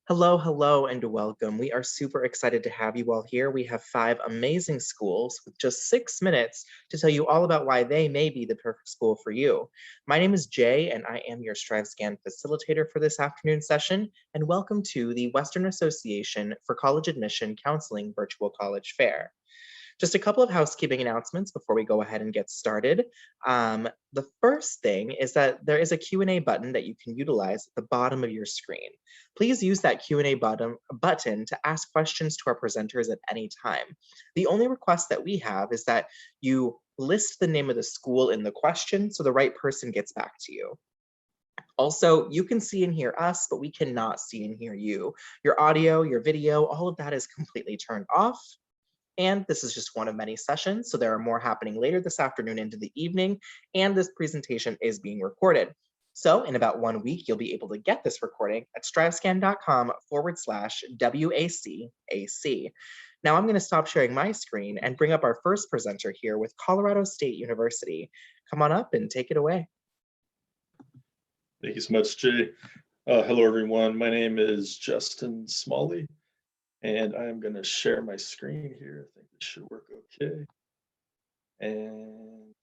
Hello, hello, and welcome. We are super excited to have you all here. We have five amazing schools with just 6 minutes to tell you all about why they may be the perfect school for you. My name is Jay, and I am your StriveScan facilitator for this afternoon session. And welcome to the Western Association for College Admission Counseling Virtual College Fair. Just a couple of housekeeping announcements before we go ahead and get started. The first thing is that there is a Q&A button that you can utilize at the bottom of your screen. Please use that Q&A button to ask questions to our presenters at any time. The only request that we have is that you list the name of the school in the question so the right person gets back to you. Also, you can see and hear us, but we cannot see and hear you. Your audio, your video, all of that is completely turned off. And this is just one of many sessions, so there are more happening later this afternoon into the evening, and this presentation is being recorded. So in about 1 week, you'll be able to get this recording at strivescan.com/WACAC. Now I'm going to stop sharing my screen and bring up our first presenter here with Colorado State University. Come on up and take it away. Thank you so much, Jay. Hello, everyone. My name is Justin Smalley, and I'm going to share my screen here. I think this should work okay. And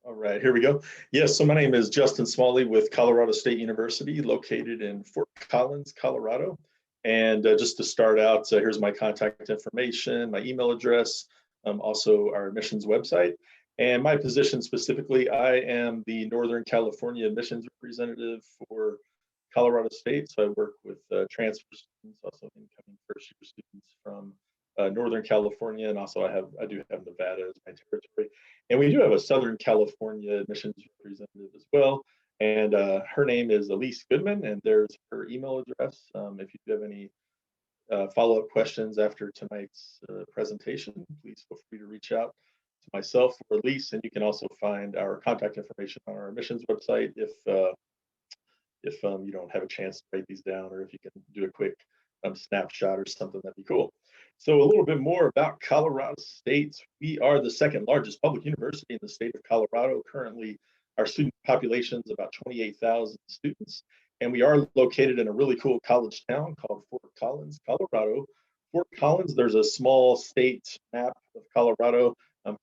all right, here we go. Yes, so my name is Justin Smalley with Colorado State University, located in Fort Collins, Colorado. And just to start out, here's my contact information, my email address, also our admissions website. And my position specifically, I am the Northern California admissions representative for Colorado State. So I work with transfer students, also incoming first-year students from Northern California, and also I do have Nevada as my territory. And we do have a Southern California admissions representative as well. And her name is Elise Goodman, and there's her email address. If you have any follow-up questions after tonight's presentation, please feel free to reach out to myself or Elise, and you can also find our contact information on our admissions website if you don't have a chance to write these down, or if you can do a quick snapshot or something, that'd be cool. So a little bit more about Colorado State. We are the second largest public university in the state of Colorado. Currently, our student population is about 28,000 students, and we are located in a really cool college town called Fort Collins, Colorado. Fort Collins, there's a small state map of Colorado.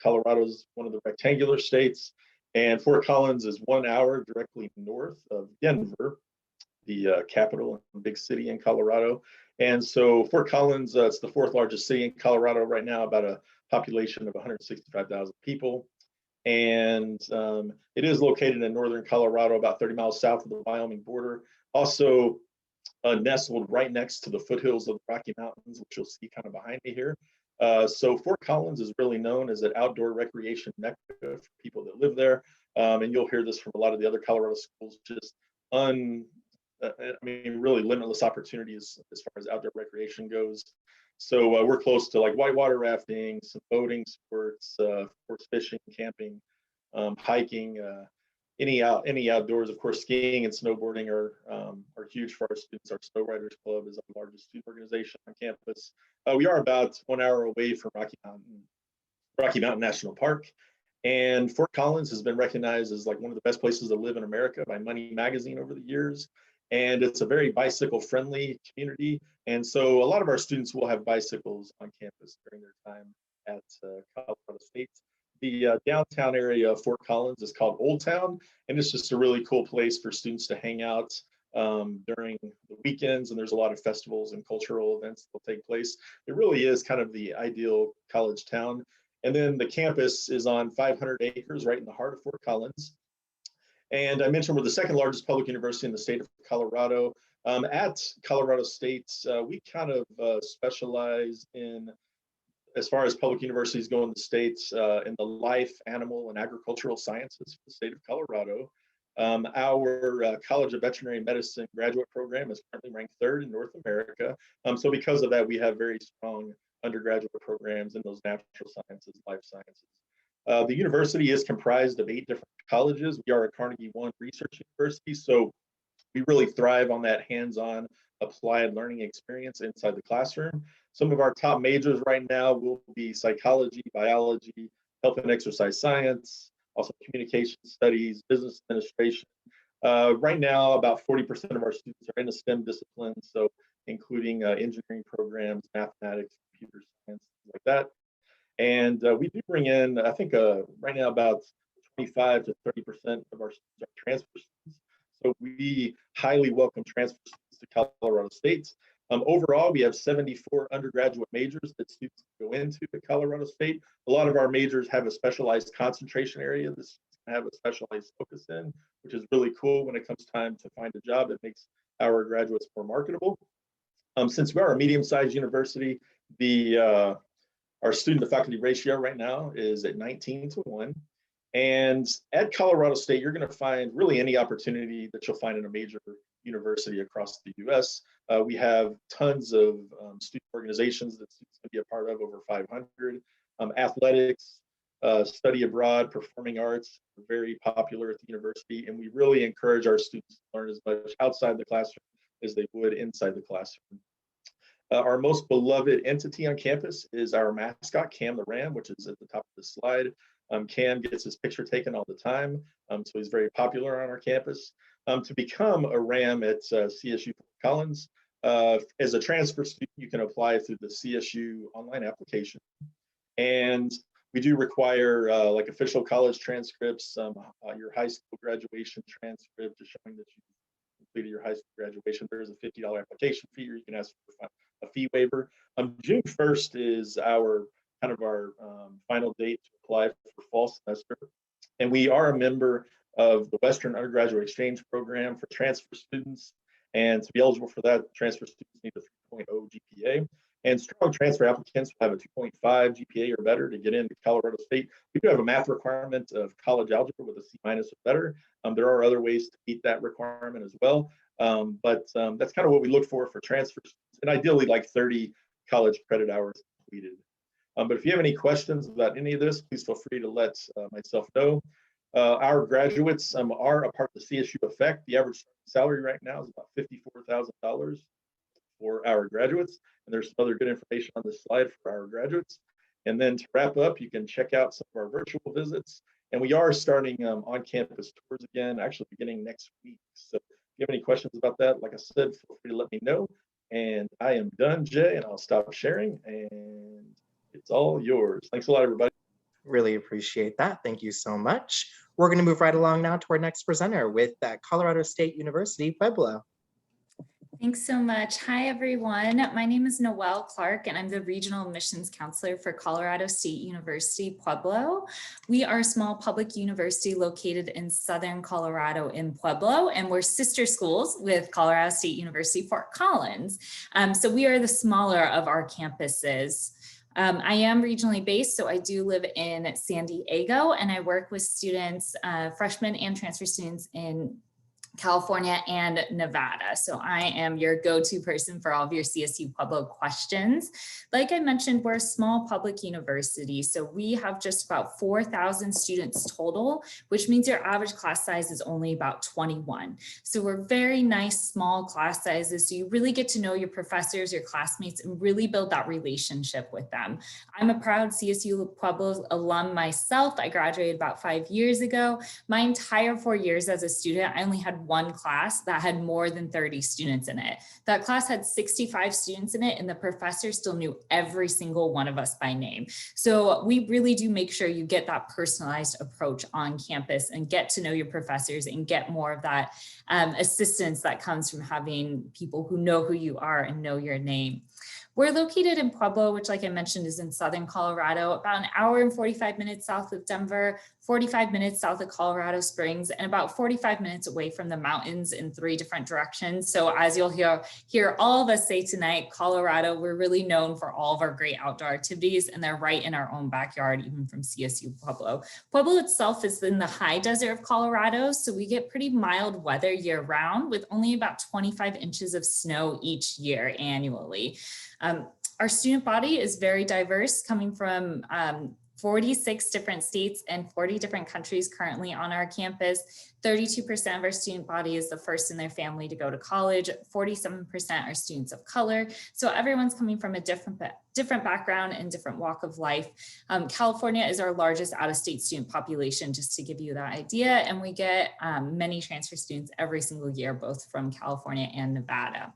Colorado is one of the rectangular states, and Fort Collins is 1 hour directly north of Denver, the capital and big city in Colorado. And so Fort Collins, it's the fourth largest city in Colorado right now, about a population of 165,000 people. And it is located in northern Colorado, about 30 miles south of the Wyoming border. Also nestled right next to the foothills of the Rocky Mountains, which you'll see kind of behind me here. So Fort Collins is really known as an outdoor recreation mecca for people that live there. And you'll hear this from a lot of the other Colorado schools, just really limitless opportunities as far as outdoor recreation goes. So we're close to like whitewater rafting, some boating sports, of course, fishing, camping, hiking, any outdoors. Of course, skiing and snowboarding are huge for our students. Our Snow Riders Club is our largest student organization on campus. We are about 1 hour away from Rocky Mountain National Park. And Fort Collins has been recognized as like one of the best places to live in America by Money Magazine over the years. And it's a very bicycle-friendly community. And so a lot of our students will have bicycles on campus during their time at Colorado State. The downtown area of Fort Collins is called Old Town, and it's just a really cool place for students to hang out during the weekends, and there's a lot of festivals and cultural events that will take place. It really is kind of the ideal college town. And then the campus is on 500 acres right in the heart of Fort Collins. And I mentioned we're the second largest public university in the state of Colorado. At Colorado State, we kind of specialize in, as far as public universities go in the states, in the life, animal, and agricultural sciences for the state of Colorado. Our College of Veterinary Medicine graduate program is currently ranked third in North America. So because of that, we have very strong undergraduate programs in those natural sciences, life sciences. The university is comprised of 8 different colleges. We are a Carnegie One research university, so we really thrive on that hands-on applied learning experience inside the classroom. Some of our top majors right now will be psychology, biology, health and exercise science, also communication studies, business administration. Right now, about 40% of our students are in a STEM discipline, so including engineering programs, mathematics, computer science, things like that. And we do bring in, I think right now about 25 to 30% of our students are transfer students. So we highly welcome transfer students to Colorado State. Overall, we have 74 undergraduate majors that students go into at Colorado State. A lot of our majors have a specialized concentration area that students can have a specialized focus in, which is really cool when it comes time to find a job. It makes our graduates more marketable. Since we are a medium-sized university, our student to faculty ratio right now is at 19:1. And at Colorado State, you're going to find really any opportunity that you'll find in a major university across the US. We have tons of student organizations that students can be a part of, over 500. Athletics, study abroad, performing arts are very popular at the university. And we really encourage our students to learn as much outside the classroom as they would inside the classroom. Our most beloved entity on campus is our mascot, Cam the Ram, which is at the top of the slide. Cam gets his picture taken all the time, so he's very popular on our campus. To become a Ram at CSU Collins, as a transfer student, you can apply through the CSU online application. And we do require like official college transcripts, your high school graduation transcript, just showing that you completed your high school graduation. There is a $50 application fee, or you can ask for a fee waiver. June 1st is our final date to apply for fall semester. And we are a member of the Western Undergraduate Exchange Program for transfer students. And to be eligible for that, transfer students need a 3.0 GPA. And strong transfer applicants will have a 2.5 GPA or better to get into Colorado State. We do have a math requirement of college algebra with a C- or better. There are other ways to meet that requirement as well. But that's kind of what we look for transfer students, and ideally like 30 college credit hours completed. But if you have any questions about any of this, please feel free to let myself know. Our graduates are a part of the CSU Effect. The average salary right now is about $54,000 for our graduates. And there's some other good information on this slide for our graduates. And then to wrap up, you can check out some of our virtual visits. And we are starting on-campus tours again, actually beginning next week. So if you have any questions about that, like I said, feel free to let me know. And I am done, Jay, and I'll stop sharing. And it's all yours. Thanks a lot, everybody. Really appreciate that. Thank you so much. We're going to move right along now to our next presenter with Colorado State University-Pueblo. Thanks so much. Hi, everyone. My name is Noelle Clark, and I'm the Regional Admissions Counselor for Colorado State University-Pueblo. We are a small public university located in Southern Colorado in Pueblo, and we're sister schools with Colorado State University Fort Collins. So we are the smaller of our campuses. I am regionally based, so I do live in San Diego, and I work with students, freshmen and transfer students in California and Nevada. So I am your go-to person for all of your CSU Pueblo questions. Like I mentioned, we're a small public university. So we have just about 4,000 students total, which means your average class size is only about 21. So we're very nice, small class sizes. So you really get to know your professors, your classmates, and really build that relationship with them. I'm a proud CSU Pueblo alum myself. I graduated about 5 years ago. My entire 4 years as a student, I only had one class that had more than 30 students in it. That class had 65 students in it, and the professor still knew every single one of us by name. So we really do make sure you get that personalized approach on campus and get to know your professors and get more of that assistance that comes from having people who know who you are and know your name. We're located in Pueblo, which, like I mentioned, is in Southern Colorado, about an hour and 45 minutes south of Denver, 45 minutes south of Colorado Springs, and about 45 minutes away from the mountains in 3 different directions. So as you'll hear all of us say tonight, Colorado, we're really known for all of our great outdoor activities, and they're right in our own backyard, even from CSU Pueblo. Pueblo itself is in the high desert of Colorado, so we get pretty mild weather year round with only about 25 inches of snow each year annually. Our student body is very diverse, coming from 46 different states and 40 different countries currently on our campus. 32% of our student body is the first in their family to go to college. 47% are students of color. So everyone's coming from a different background and different walk of life. California is our largest out-of-state student population, just to give you that idea. And we get many transfer students every single year, both from California and Nevada.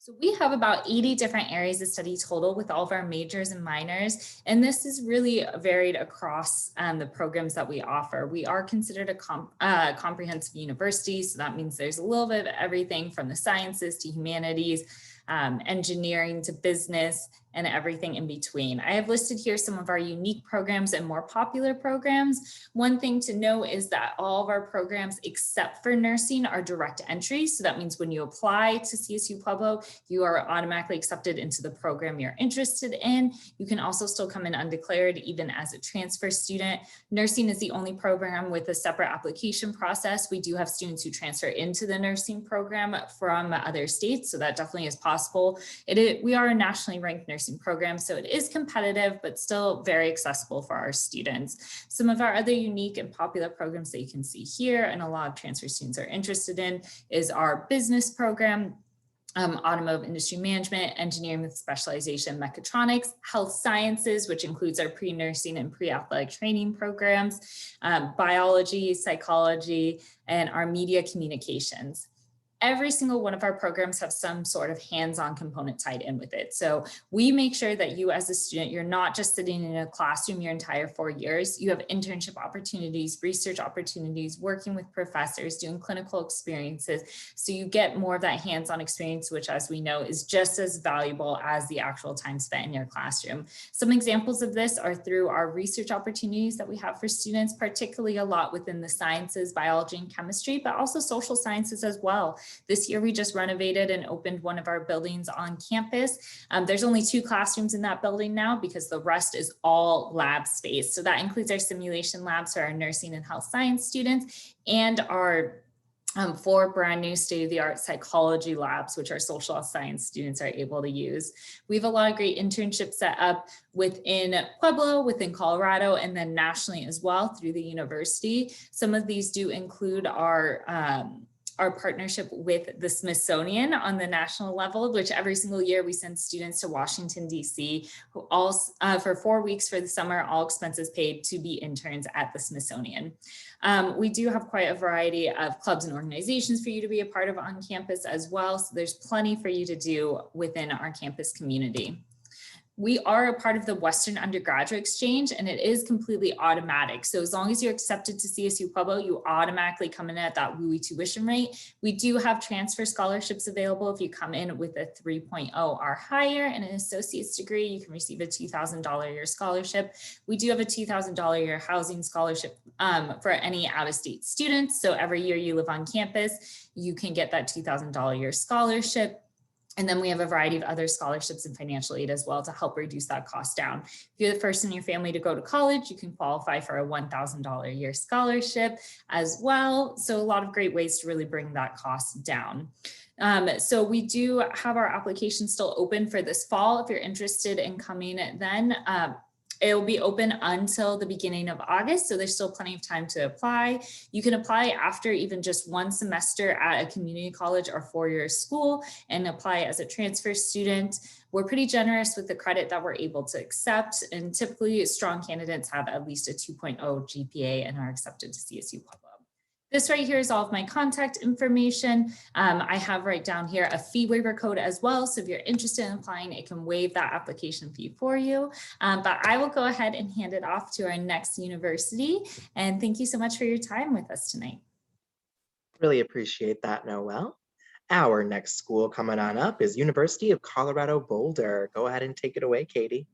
So we have about 80 different areas of study total with all of our majors and minors, and this is really varied across the programs that we offer. We are considered a comprehensive university, so that means there's a little bit of everything from the sciences to humanities, engineering to business, and everything in between. I have listed here some of our unique programs and more popular programs. One thing to know is that all of our programs, except for nursing, are direct entry. So that means when you apply to CSU Pueblo, you are automatically accepted into the program you're interested in. You can also still come in undeclared, even as a transfer student. Nursing is the only program with a separate application process. We do have students who transfer into the nursing program from other states, so that definitely is possible. We are a nationally ranked nursing program, so it is competitive, but still very accessible for our students. Some of our other unique and popular programs that you can see here, and a lot of transfer students are interested in, is our business program, automotive industry management, engineering with specialization mechatronics, health sciences, which includes our pre-nursing and pre-athletic training programs, biology, psychology, and our media communications. Every single one of our programs have some sort of hands-on component tied in with it. So we make sure that you as a student, you're not just sitting in a classroom your entire 4 years. You have internship opportunities, research opportunities, working with professors, doing clinical experiences. So you get more of that hands-on experience, which, as we know, is just as valuable as the actual time spent in your classroom. Some examples of this are through our research opportunities that we have for students, particularly a lot within the sciences, biology, and chemistry, but also social sciences as well. This year, we just renovated and opened one of our buildings on campus. There's only 2 classrooms in that building now because the rest is all lab space. So that includes our simulation labs for our nursing and health science students, and our 4 brand new state-of-the-art psychology labs, which our social science students are able to use. We have a lot of great internships set up within Pueblo, within Colorado, and then nationally as well through the university. Some of these do include our partnership with the Smithsonian on the national level, which every single year we send students to Washington, D.C., who all for 4 weeks for the summer, all expenses paid, to be interns at the Smithsonian. We do have quite a variety of clubs and organizations for you to be a part of on campus as well. So there's plenty for you to do within our campus community. We are a part of the Western Undergraduate Exchange, and it is completely automatic. So as long as you're accepted to CSU Pueblo, you automatically come in at that WUI tuition rate. We do have transfer scholarships available. If you come in with a 3.0 or higher and an associate's degree, you can receive a $2,000 a year scholarship. We do have a $2,000 a year housing scholarship for any out-of-state students. So every year you live on campus, you can get that $2,000 a year scholarship. And then we have a variety of other scholarships and financial aid as well to help reduce that cost down. If you're the first in your family to go to college, you can qualify for a $1,000 a year scholarship as well. So a lot of great ways to really bring that cost down. So we do have our application still open for this fall. If you're interested in coming then, it will be open until the beginning of August, so there's still plenty of time to apply. You can apply after even just 1 semester at a community college or 4-year school and apply as a transfer student. We're pretty generous with the credit that we're able to accept, and typically strong candidates have at least a 2.0 GPA and are accepted to CSU Pueblo. This right here is all of my contact information. I have right down here a fee waiver code as well. So if you're interested in applying, it can waive that application fee for you. But I will go ahead and hand it off to our next university. And thank you so much for your time with us tonight. Really appreciate that, Noelle. Our next school coming on up is University of Colorado Boulder. Go ahead and take it away, Katie.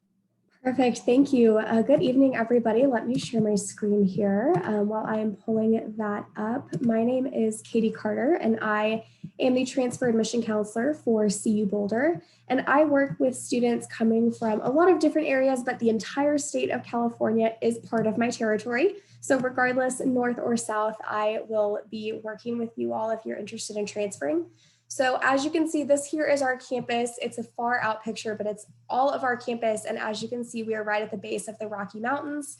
Perfect, thank you. Good evening, everybody. Let me share my screen here while I am pulling that up. My name is Katie Carter, and I am the transfer admission counselor for CU Boulder. And I work with students coming from a lot of different areas, but the entire state of California is part of my territory. So regardless, north or south, I will be working with you all if you're interested in transferring. So as you can see, this here is our campus. It's a far out picture, but it's all of our campus. And as you can see, we are right at the base of the Rocky Mountains,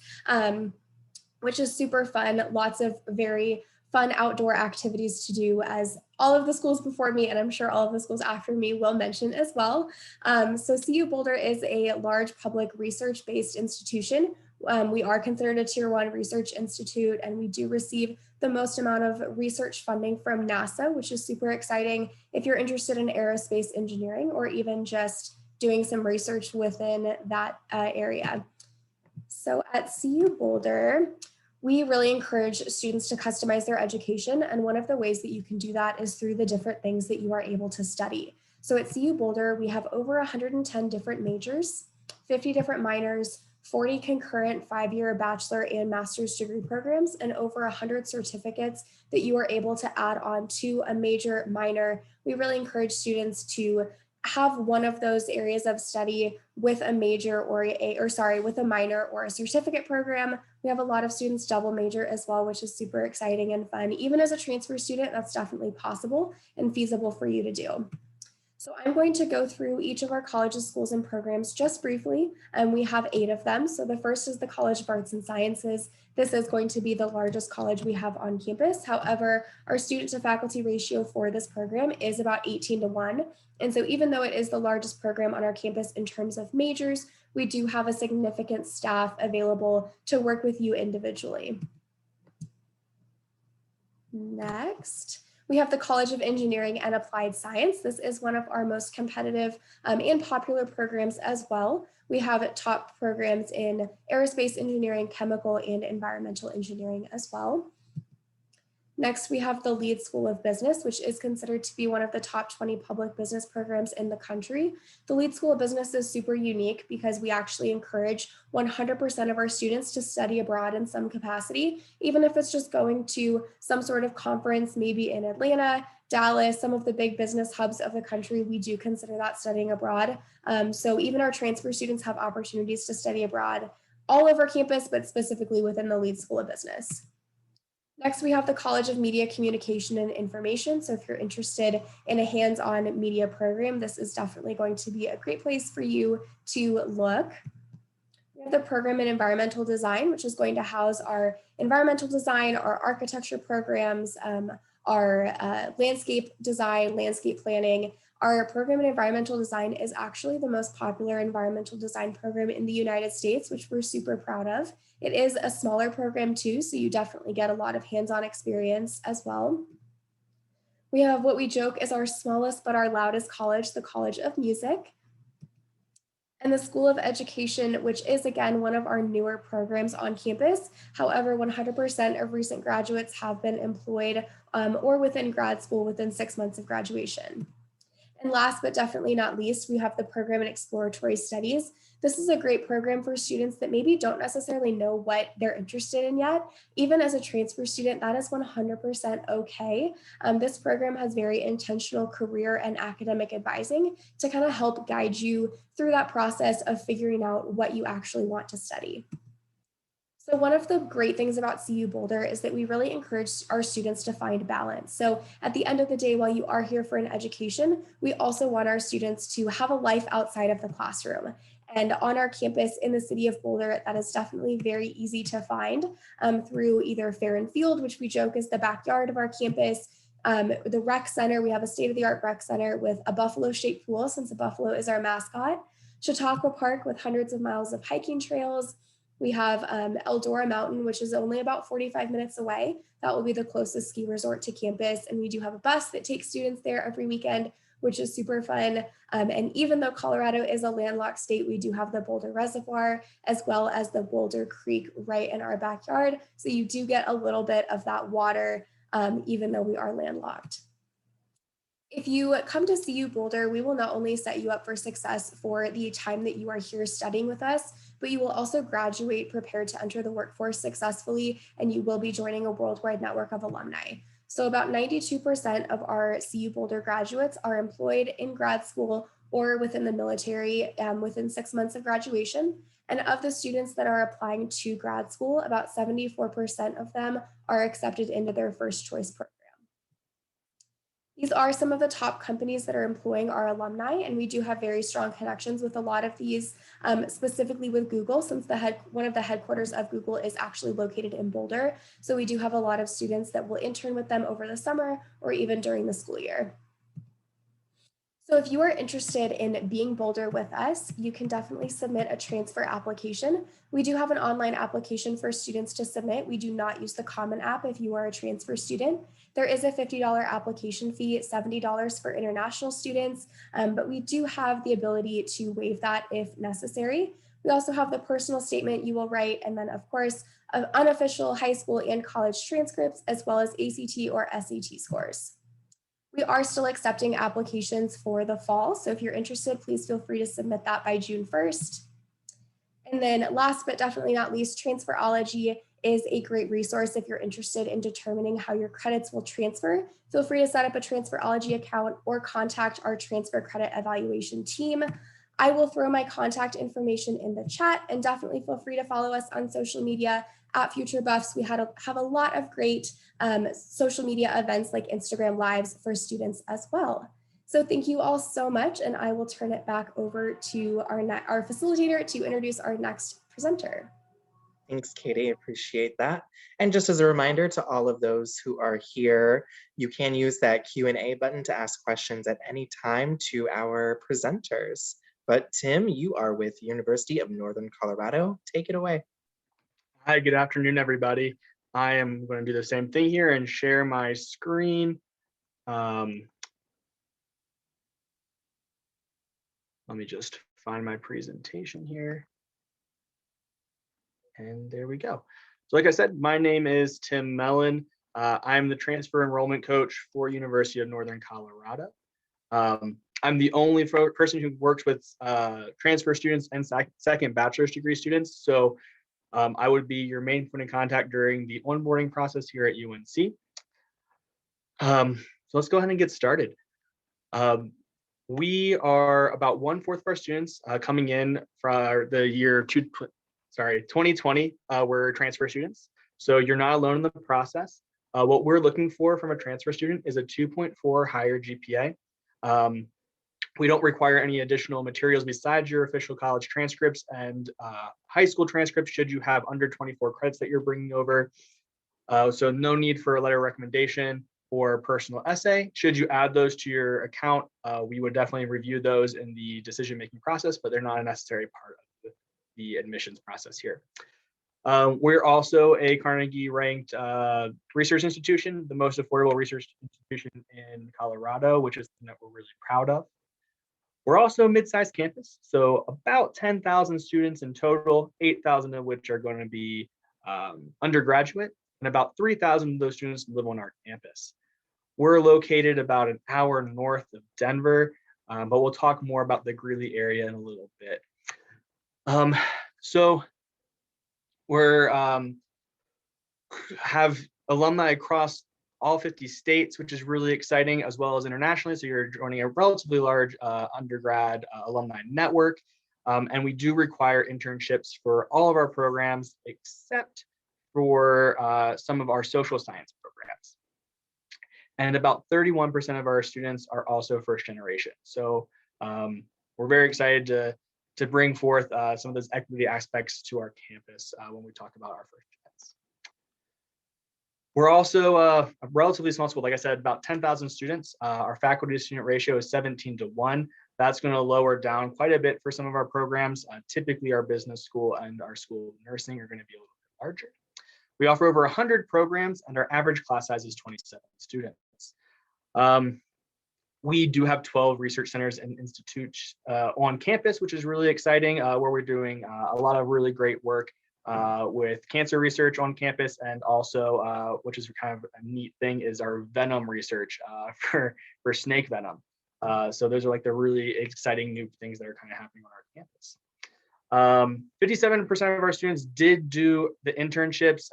which is super fun. Lots of very fun outdoor activities to do, as all of the schools before me, and I'm sure all of the schools after me will mention as well. So CSU Boulder is a large public research-based institution. We are considered a Tier 1 research institute, and we do receive the most amount of research funding from NASA, which is super exciting if you're interested in aerospace engineering or even just doing some research within that area. So at CSU Boulder, we really encourage students to customize their education. And one of the ways that you can do that is through the different things that you are able to study. So at CSU Boulder, we have over 110 different majors, 50 different minors, 40 concurrent 5-year bachelor and master's degree programs, and over 100 certificates that you are able to add on to a major minor. We really encourage students to have one of those areas of study with a major or with a minor or a certificate program. We have a lot of students double major as well, which is super exciting and fun. Even as a transfer student, that's definitely possible and feasible for you to do. So I'm going to go through each of our colleges, schools, and programs just briefly. We have 8 of them. So the first is the College of Arts and Sciences. This is going to be the largest college we have on campus. However, our student to faculty ratio for this program is about 18:1. And so even though it is the largest program on our campus in terms of majors, we do have a significant staff available to work with you individually. Next, we have the College of Engineering and Applied Science. This is one of our most competitive and popular programs as well. We have top programs in aerospace engineering, chemical, and environmental engineering as well. Next, we have the Leeds School of Business, which is considered to be one of the top 20 public business programs in the country. The Leeds School of Business is super unique because we actually encourage 100% of our students to study abroad in some capacity, even if it's just going to some sort of conference, maybe in Atlanta, Dallas, some of the big business hubs of the country. We do consider that studying abroad. So even our transfer students have opportunities to study abroad all over campus, but specifically within the Leeds School of Business. Next, we have the College of Media, Communication, and Information. So if you're interested in a hands-on media program, this is definitely going to be a great place for you to look. We have the program in Environmental Design, which is going to house our environmental design, our architecture programs, our landscape design, landscape planning. Our program in environmental design is actually the most popular environmental design program in the United States, which we're super proud of. It is a smaller program too, so you definitely get a lot of hands-on experience as well. We have what we joke is our smallest but our loudest college, the College of Music. And the School of Education, which is again one of our newer programs on campus. However, 100% of recent graduates have been employed or within grad school within 6 months of graduation. And last but definitely not least, we have the program in Exploratory Studies. This is a great program for students that maybe don't necessarily know what they're interested in yet. Even as a transfer student, that is 100% okay. This program has very intentional career and academic advising to kind of help guide you through that process of figuring out what you actually want to study. So one of the great things about CSU Boulder is that we really encourage our students to find balance. So at the end of the day, while you are here for an education, we also want our students to have a life outside of the classroom. And on our campus in the city of Boulder, that is definitely very easy to find through either Fair and Field, which we joke is the backyard of our campus, the rec center. We have a state-of-the-art rec center with a buffalo-shaped pool, since a buffalo is our mascot. Chautauqua Park with hundreds of miles of hiking trails. We have Eldora Mountain, which is only about 45 minutes away. That will be the closest ski resort to campus. And we do have a bus that takes students there every weekend, which is super fun. And even though Colorado is a landlocked state, we do have the Boulder Reservoir as well as the Boulder Creek right in our backyard. So you do get a little bit of that water, even though we are landlocked. If you come to CSU Boulder, we will not only set you up for success for the time that you are here studying with us, but you will also graduate prepared to enter the workforce successfully, and you will be joining a worldwide network of alumni. So about 92% of our CSU Boulder graduates are employed in grad school or within the military within 6 months of graduation. And of the students that are applying to grad school, about 74% of them are accepted into their first choice program. These are some of the top companies that are employing our alumni, and we do have very strong connections with a lot of these, specifically with Google, since one of the headquarters of Google is actually located in Boulder. So we do have a lot of students that will intern with them over the summer or even during the school year. So if you are interested in being Boulder with us, you can definitely submit a transfer application. We do have an online application for students to submit. We do not use the Common App if you are a transfer student. There is a $50 application fee, $70 for international students, but we do have the ability to waive that if necessary. We also have the personal statement you will write, and then of course, unofficial high school and college transcripts, as well as ACT or SAT scores. We are still accepting applications for the fall, so if you're interested, please feel free to submit that by June 1st. And then last but definitely not least, Transferology is a great resource if you're interested in determining how your credits will transfer. Feel free to set up a Transferology account or contact our transfer credit evaluation team. I will throw my contact information in the chat, and definitely feel free to follow us on social media at Future Buffs. We have a lot of great social media events like Instagram Lives for students as well. So thank you all so much, and I will turn it back over to our facilitator to introduce our next presenter. Thanks, Katie, appreciate that. And just as a reminder to all of those who are here, you can use that Q&A button to ask questions at any time to our presenters. But Tim, you are with University of Northern Colorado. Take it away. Hi, good afternoon, everybody. I am going to do the same thing here and share my screen. Let me just find my presentation here. And there we go. So like I said, my name is Tim Mellon. I'm the transfer enrollment coach for University of Northern Colorado. I'm the only person who works with transfer students and second bachelor's degree students. So I would be your main point of contact during the onboarding process here at UNC. So let's go ahead and get started. We are about 1/4 of our students coming in for the year 2020 were transfer students. So you're not alone in the process. What we're looking for from a transfer student is a 2.4 higher GPA. We don't require any additional materials besides your official college transcripts and high school transcripts should you have under 24 credits that you're bringing over. So no need for a letter of recommendation or personal essay. Should you add those to your account, we would definitely review those in the decision-making process, but they're not a necessary part of the admissions process here. We're also a Carnegie-ranked research institution, the most affordable research institution in Colorado, which is something that we're really proud of. We're also a mid-sized campus, so about 10,000 students in total, 8,000 of which are going to be undergraduate, and about 3,000 of those students live on our campus. We're located about an hour north of Denver, but we'll talk more about the Greeley area in a little bit. So we're have alumni across all 50 states, which is really exciting, as well as internationally. So you're joining a relatively large undergrad alumni network. And we do require internships for all of our programs, except for some of our social science programs. And about 31% of our students are also first generation. So we're very excited to bring forth some of those equity aspects to our campus when we talk about our first gens. We're also a relatively small school. Like I said, about 10,000 students. Our faculty to student ratio is 17:1. That's going to lower down quite a bit for some of our programs. Typically, our business school and our school of nursing are going to be a little bit larger. We offer over 100 programs, and our average class size is 27 students. We do have 12 research centers and institutes on campus, which is really exciting, where we're doing a lot of really great work with cancer research on campus, and also, which is kind of a neat thing, is our venom research for snake venom. So those are like the really exciting new things that are kind of happening on our campus. 57% of our students did do the internships,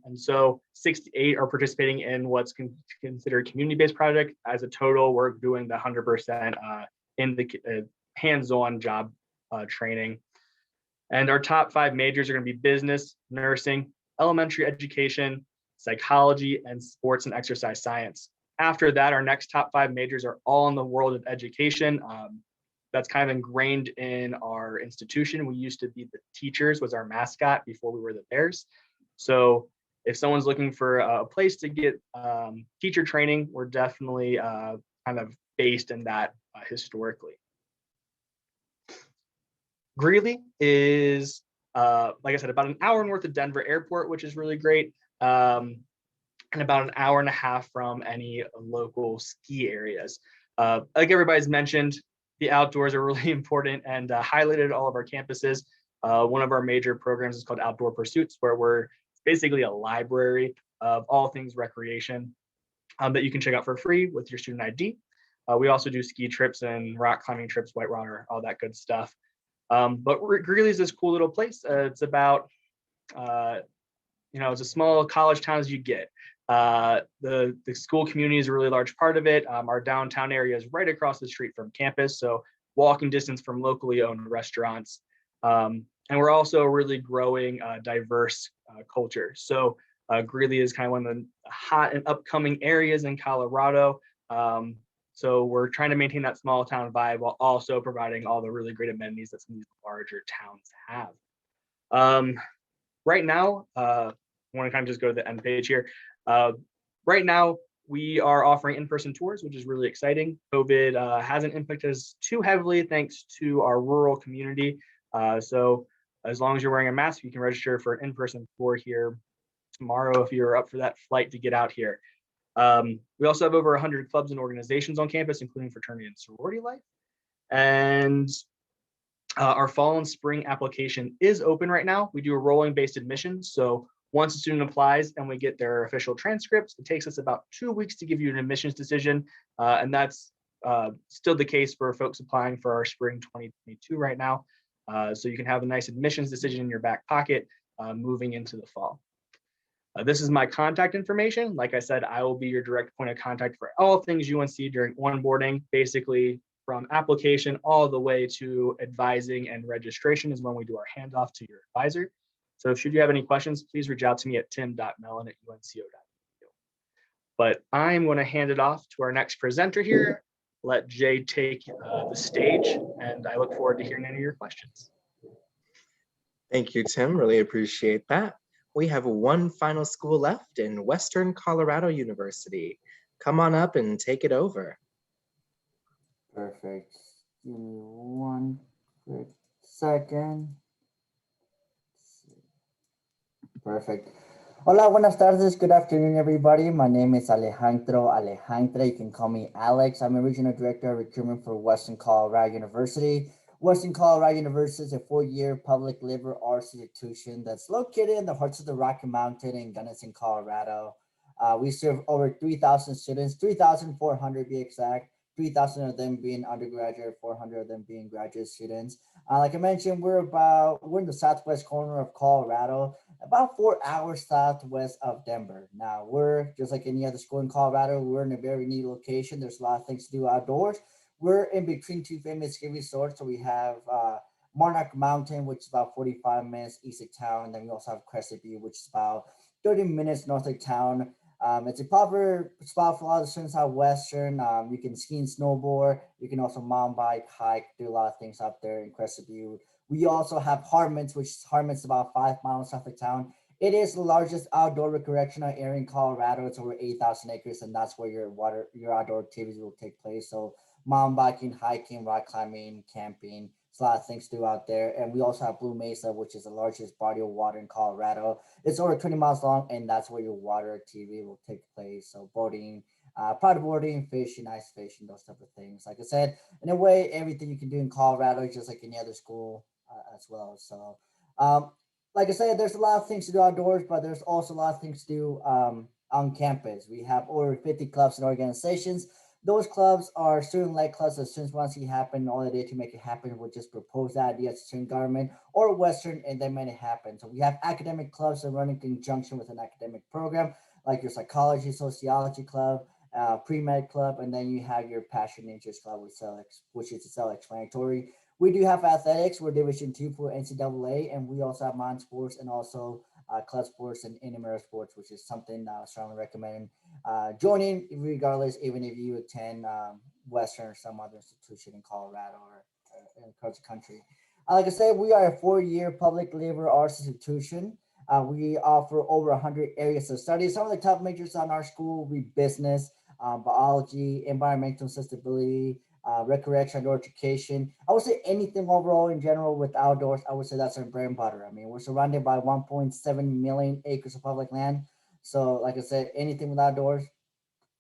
and so 68 are participating in what's considered community-based project. As a total, we're doing the 100% in the hands-on job training. And our top 5 majors are going to be business, nursing, elementary education, psychology, and sports and exercise science. After that, our next top 5 majors are all in the world of education. That's kind of ingrained in our institution. We used to be the teachers was our mascot before we were the Bears. So if someone's looking for a place to get teacher training, we're definitely kind of based in that historically. Greeley is, like I said, about an hour north of Denver Airport, which is really great, and about an hour and a half from any local ski areas. Like everybody's mentioned, the outdoors are really important and highlighted at all of our campuses. One of our major programs is called Outdoor Pursuits, where we're basically a library of all things recreation that you can check out for free with your student ID. We also do ski trips and rock climbing trips, whitewater, all that good stuff. But Greeley is this cool little place. It's about, it's a small college town as you get. The school community is a really large part of it. Our downtown area is right across the street from campus, so walking distance from locally owned restaurants. And we're also a really growing, diverse culture. So Greeley is kind of one of the hot and upcoming areas in Colorado. So we're trying to maintain that small town vibe while also providing all the really great amenities that some of these larger towns have. Right now, I want to kind of just go to the end page here. Right now, we are offering in-person tours, which is really exciting. COVID hasn't impacted us too heavily thanks to our rural community. So as long as you're wearing a mask, you can register for an in-person tour here tomorrow if you're up for that flight to get out here. We also have over 100 clubs and organizations on campus, including fraternity and sorority life. And our fall and spring application is open right now. We do a rolling based admissions. So once a student applies and we get their official transcripts, it takes us about 2 weeks to give you an admissions decision. And that's still the case for folks applying for our spring 2022 right now. So you can have a nice admissions decision in your back pocket moving into the fall. This is my contact information. Like I said, I will be your direct point of contact for all things UNC during onboarding, basically from application all the way to advising and registration is when we do our handoff to your advisor. So should you have any questions, please reach out to me at tim.mellon@unco.edu. But I'm going to hand it off to our next presenter here. Let Jay take the stage, and I look forward to hearing any of your questions. Thank you, Tim. Really appreciate that. We have one final school left in Western Colorado University. Come on up and take it over. Perfect. Give me one quick second. Perfect. Hola, buenas tardes. Good afternoon, everybody. My name is Alejandro. You can call me Alex. I'm a regional director of recruitment for Western Colorado University. Western Colorado University is a 4-year public liberal arts institution that's located in the hearts of the Rocky Mountain in Gunnison, Colorado. We serve over 3,000 students, 3,400 be exact, 3,000 of them being undergraduate, 400 of them being graduate students. Like I mentioned, we're in the southwest corner of Colorado, about 4 hours southwest of Denver. Now, we're just like any other school in Colorado. We're in a very neat location. There's a lot of things to do outdoors. We're in between 2 famous ski resorts. So we have Monarch Mountain, which is about 45 minutes east of town. And then we also have Crescent View, which is about 30 minutes north of town. It's a popular spot for a lot of students out Western. You can ski and snowboard. You can also mountain bike, hike, do a lot of things out there in Crescent View. We also have Hartman's, which is Hartman's about 5 miles south of town. It is the largest outdoor recreational area in Colorado. It's over 8,000 acres, and that's where your outdoor activities will take place. So mountain biking, hiking, rock climbing, camping. There's a lot of things to do out there. And we also have Blue Mesa, which is the largest body of water in Colorado. It's over 20 miles long, and that's where your water activity will take place. So boating, paddleboarding, fishing, ice fishing, those type of things. Like I said, in a way, everything you can do in Colorado is just like any other school as well. So like I said, there's a lot of things to do outdoors, but there's also a lot of things to do on campus. We have over 50 clubs and organizations. Those clubs are student-led clubs that students want to see happen. All they did to make it happen would just propose that idea to student government or Western, and they made it happen. So we have academic clubs that run in conjunction with an academic program, like your psychology, sociology club, pre-med club, and then you have your passion interest club, which is self-explanatory. We do have athletics. We're Division II for NCAA, and we also have mind sports and also club sports and intramural sports, which is something I strongly recommend joining, regardless, even if you attend Western or some other institution in Colorado or across the country. Like I said, we are a 4-year public liberal arts institution. We offer over 100 areas of study. Some of the top majors on our school will be business, biology, environmental sustainability, recreation, outdoor education. I would say anything overall in general with outdoors, I would say that's our bread and butter. I mean, we're surrounded by 1.7 million acres of public land. So like I said, anything with outdoors,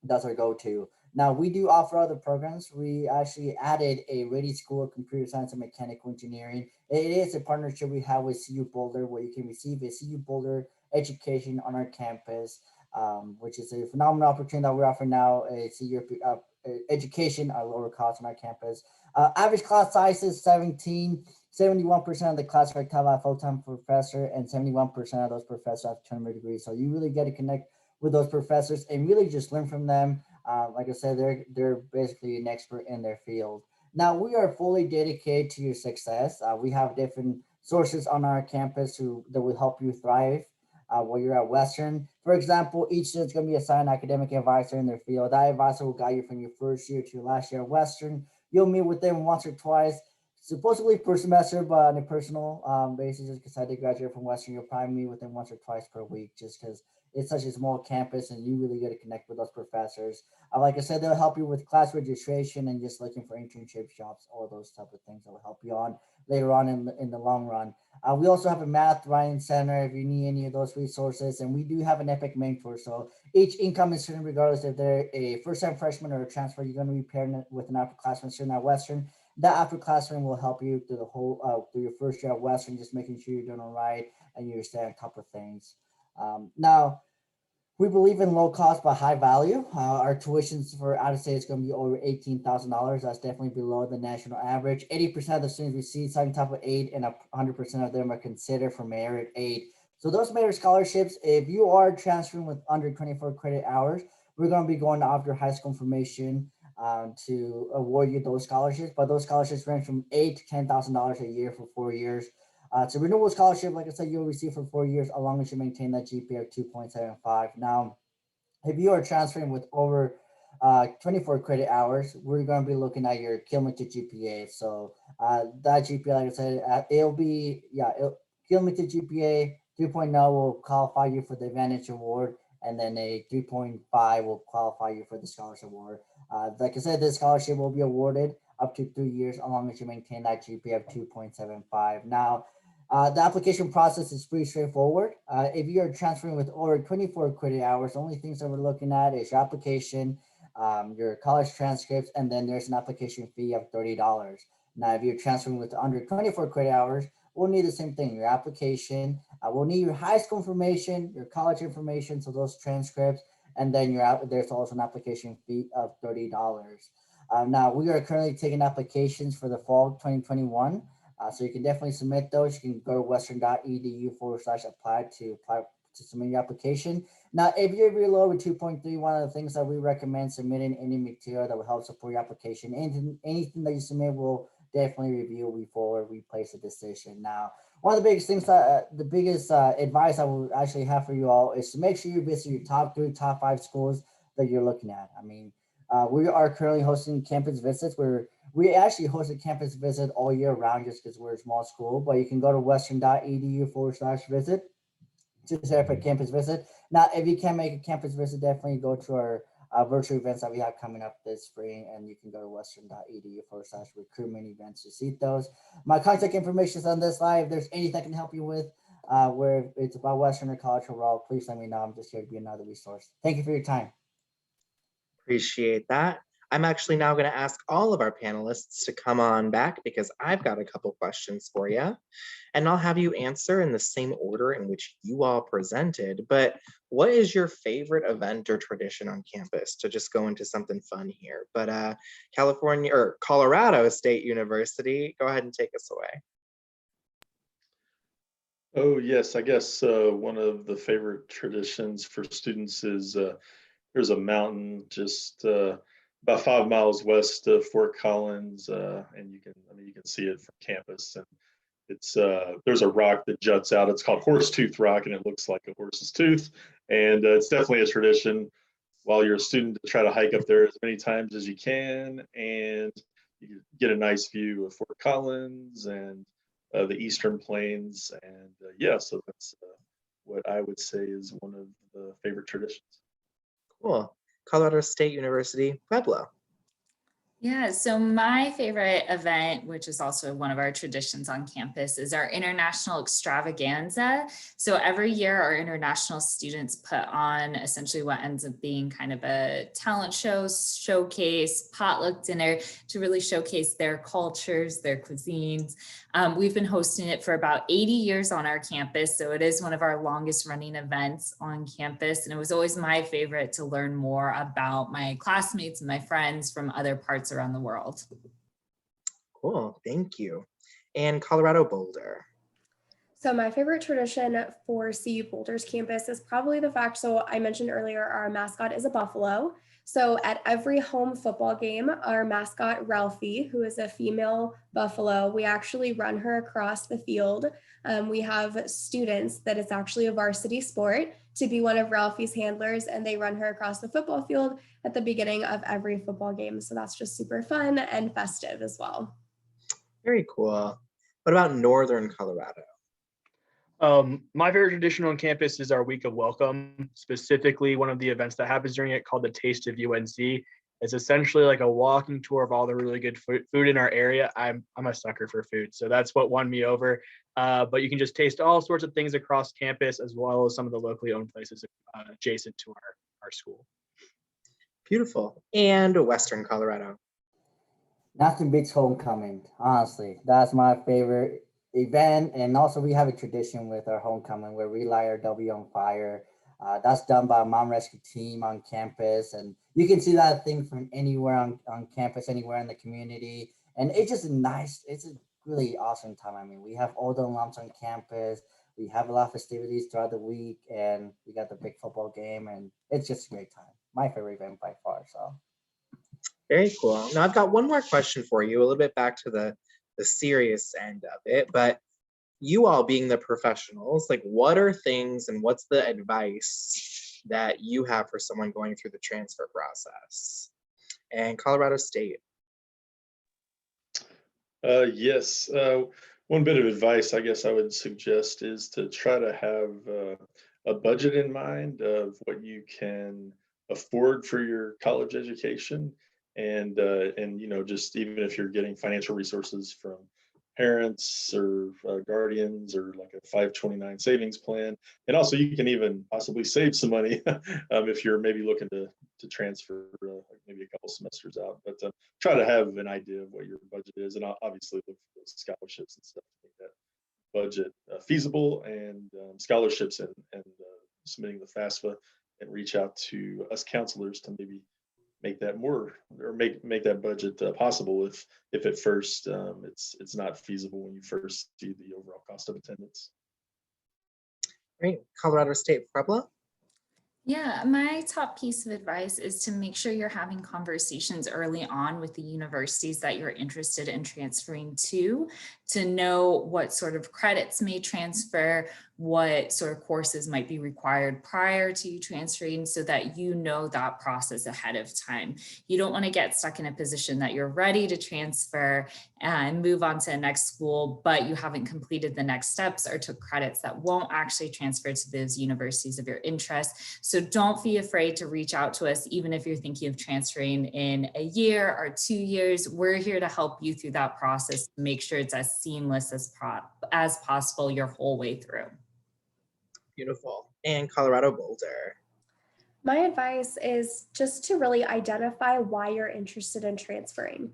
that's our go-to. Now, we do offer other programs. We actually added a Ready School of Computer Science and Mechanical Engineering. It is a partnership we have with CSU Boulder, where you can receive a CSU Boulder education on our campus, which is a phenomenal opportunity that we're offering now, a senior education at lower cost on our campus. Average class size is 17. 71% of the class are taught by a full-time professor, and 71% of those professors have terminal degrees. So you really get to connect with those professors and really just learn from them. Like I said, they're basically an expert in their field. Now, we are fully dedicated to your success. We have different sources on our campus that will help you thrive while you're at Western. For example, each student's going to be assigned an academic advisor in their field. That advisor will guide you from your first year to your last year at Western. You'll meet with them once or twice, supposedly per semester, but on a personal basis, just because I did graduate from Western, you'll probably meet with them once or twice per week, just because it's such a small campus and you really get to connect with those professors. Like I said, they'll help you with class registration and just looking for internship jobs, all those type of things that will help you on later on in the long run. We also have a math writing center if you need any of those resources, and we do have an EPIC mentor. So each incoming student, regardless if they're a first-time freshman or a transfer, you're going to be paired with an upperclassman student at Western. That upperclassman will help you through the whole through your first year at Western, just making sure you're doing all right and you're staying on top of things. Now, we believe in low cost but high value. Our tuitions for out of state is going to be over $18,000. That's definitely below the national average. 80% of the students receive some type of aid, and 100% of them are considered for merit aid. So those merit scholarships, if you are transferring with under 24 credit hours, we're going to be going after high school information to award you those scholarships. But those scholarships range from $8,000 to $10,000 a year for 4 years. It's a renewable scholarship, like I said, you'll receive for 4 years, as long as you maintain that GPA of 2.75. Now, if you are transferring with over 24 credit hours, we're going to be looking at your cumulative GPA. So that GPA, like I said, cumulative GPA 3.0 will qualify you for the Advantage Award, and then a 3.5 will qualify you for the Scholarship Award. Like I said, this scholarship will be awarded up to 3 years, as long as you maintain that GPA of 2.75. Now, the application process is pretty straightforward. If you're transferring with over 24 credit hours, the only things that we're looking at is your application, your college transcripts, and then there's an application fee of $30. Now, if you're transferring with under 24 credit hours, we'll need the same thing, your application. We'll need your high school information, your college information, so those transcripts, and then there's also an application fee of $30. Now, we are currently taking applications for the fall 2021. So you can definitely submit those. You can go to western.edu/apply to submit your application. Now, if you're below with 2.3, one of the things that we recommend submitting any material that will help support your application. Anything that you submit will definitely review before we place a decision. Now, one of the biggest things advice I will actually have for you all is to make sure you visit your top 3, top 5 schools that you're looking at. I mean, we are currently hosting campus visits where we actually host a campus visit all year round just because we're a small school, but you can go to western.edu/visit to set up a campus visit. Now, if you can't make a campus visit, definitely go to our virtual events that we have coming up this spring, and you can go to western.edu/recruitment events to see those. My contact information is on this slide. If there's anything I can help you with, where it's about Western or college overall, please let me know. I'm just here to be another resource. Thank you for your time. Appreciate that. I'm actually now going to ask all of our panelists to come on back because I've got a couple questions for you, and I'll have you answer in the same order in which you all presented. But what is your favorite event or tradition on campus, to just go into something fun here? But California or Colorado State University, go ahead and take us away. Oh, yes, I guess one of the favorite traditions for students is there's a mountain just about 5 miles west of Fort Collins, and you can see it from campus. And it's there's a rock that juts out. It's called Horsetooth Rock, and it looks like a horse's tooth. And it's definitely a tradition while you're a student to try to hike up there as many times as you can, and you get a nice view of Fort Collins and the Eastern Plains. And yeah, so that's what I would say is one of the favorite traditions. Cool. Colorado State University, Pueblo. Yeah, so my favorite event, which is also one of our traditions on campus, is our International Extravaganza. So every year our international students put on essentially what ends up being kind of a talent show, showcase, potluck dinner to really showcase their cultures, their cuisines. We've been hosting it for about 80 years on our campus. So it is one of our longest running events on campus. And it was always my favorite to learn more about my classmates and my friends from other parts around the world. Cool, thank you. And Colorado Boulder. So my favorite tradition for CU Boulder's campus is probably the fact, so I mentioned earlier, our mascot is a buffalo. So at every home football game, our mascot, Ralphie, who is a female buffalo, we actually run her across the field. We have students that it's actually a varsity sport to be one of Ralphie's handlers, and they run her across the football field at the beginning of every football game. So that's just super fun and festive as well. Very cool. What about Northern Colorado? My favorite tradition on campus is our week of welcome, specifically one of the events that happens during it called the Taste of UNC. It's essentially like a walking tour of all the really good food in our area. I'm a sucker for food, so that's what won me over. But you can just taste all sorts of things across campus, as well as some of the locally owned places adjacent to our school. Beautiful. And Western Colorado. Nothing beats homecoming, honestly. That's my favorite event. And also we have a tradition with our homecoming where we light our W on fire. That's done by a mom rescue team on campus. And you can see that thing from anywhere on campus, anywhere in the community. And it's just it's a really awesome time. I mean, we have all the alums on campus. We have a lot of festivities throughout the week, and we got the big football game, and it's just a great time. My favorite event by far, so. Very cool. Now I've got one more question for you, a little bit back to the serious end of it, but you all being the professionals, like what are things and what's the advice that you have for someone going through the transfer process? And Colorado State. Yes, one bit of advice I guess I would suggest is to try to have a budget in mind of what you can afford for your college education. And you know, just even if you're getting financial resources from parents or guardians or like a 529 savings plan, and also you can even possibly save some money if you're maybe looking to transfer maybe a couple semesters out. But try to have an idea of what your budget is, and obviously look for those scholarships and stuff to make that budget feasible, and scholarships and submitting the FAFSA, and reach out to us counselors to maybe make that more, or make that budget possible if at first it's not feasible when you first see the overall cost of attendance. Great. Colorado State, Pueblo. Yeah, my top piece of advice is to make sure you're having conversations early on with the universities that you're interested in transferring to know what sort of credits may transfer, what sort of courses might be required prior to you transferring, so that you know that process ahead of time. You don't want to get stuck in a position that you're ready to transfer and move on to the next school, but you haven't completed the next steps or took credits that won't actually transfer to those universities of your interest. So don't be afraid to reach out to us, even if you're thinking of transferring in a year or 2 years. We're here to help you through that process to make sure it's as seamless as possible your whole way through. Beautiful. And Colorado Boulder. My advice is just to really identify why you're interested in transferring,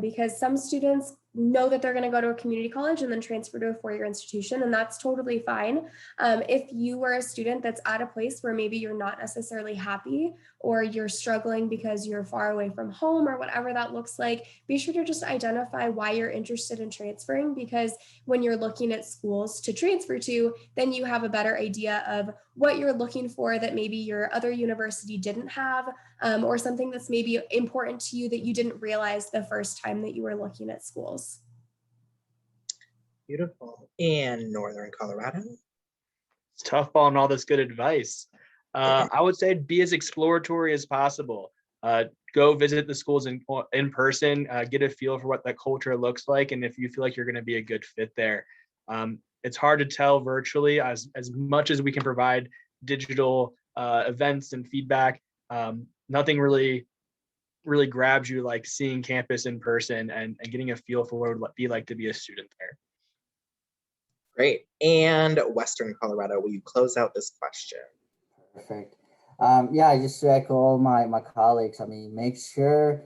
because some students know that they're going to go to a community college and then transfer to a four-year institution, and that's totally fine. If you are a student that's at a place where maybe you're not necessarily happy, or you're struggling because you're far away from home, or whatever that looks like, be sure to just identify why you're interested in transferring, because when you're looking at schools to transfer to, then you have a better idea of what you're looking for that maybe your other university didn't have, or something that's maybe important to you that you didn't realize the first time that you were looking at schools. Beautiful. And Northern Colorado? It's tough following all this good advice. I would say be as exploratory as possible. Go visit the schools in person, get a feel for what that culture looks like, and if you feel like you're going to be a good fit there. It's hard to tell virtually as much as we can provide digital events and feedback. Nothing really grabs you like seeing campus in person and getting a feel for what it would be like to be a student there. Great. And Western Colorado, will you close out this question? Perfect. Yeah, just to echo all my colleagues, I mean, make sure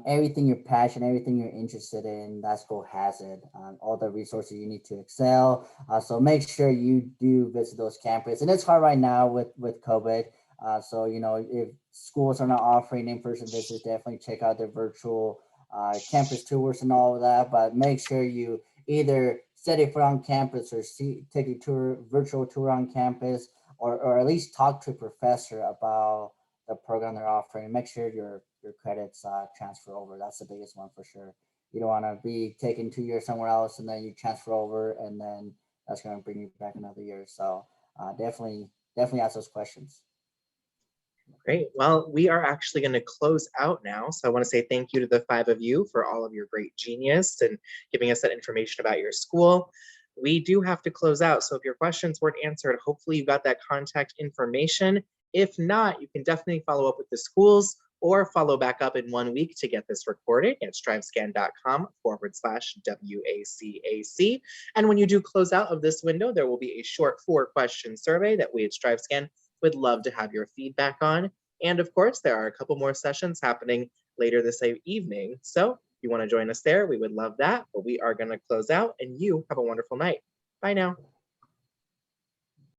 everything you're passionate, everything you're interested in, that school has it. All the resources you need to excel. So make sure you do visit those campuses. And it's hard right now with COVID. So, you know, if schools are not offering in-person visits, definitely check out their virtual campus tours and all of that. But make sure you either study for on campus or take a virtual tour on campus, or at least talk to a professor about the program they're offering. Make sure your credits transfer over. That's the biggest one for sure. You don't want to be taking 2 years somewhere else and then you transfer over and then that's going to bring you back another year. So definitely ask those questions. Great. Well, we are actually going to close out now. So I want to say thank you to the 5 of you for all of your great genius and giving us that information about your school. We do have to close out. So if your questions weren't answered, hopefully you got that contact information. If not, you can definitely follow up with the schools or follow back up in 1 week to get this recorded at strivescan.com/WACAC. And when you do close out of this window, there will be a short 4-question survey that we at StriveScan would love to have your feedback on. And of course, there are a couple more sessions happening later this evening. So if you want to join us there, we would love that. But we are going to close out and you have a wonderful night. Bye now.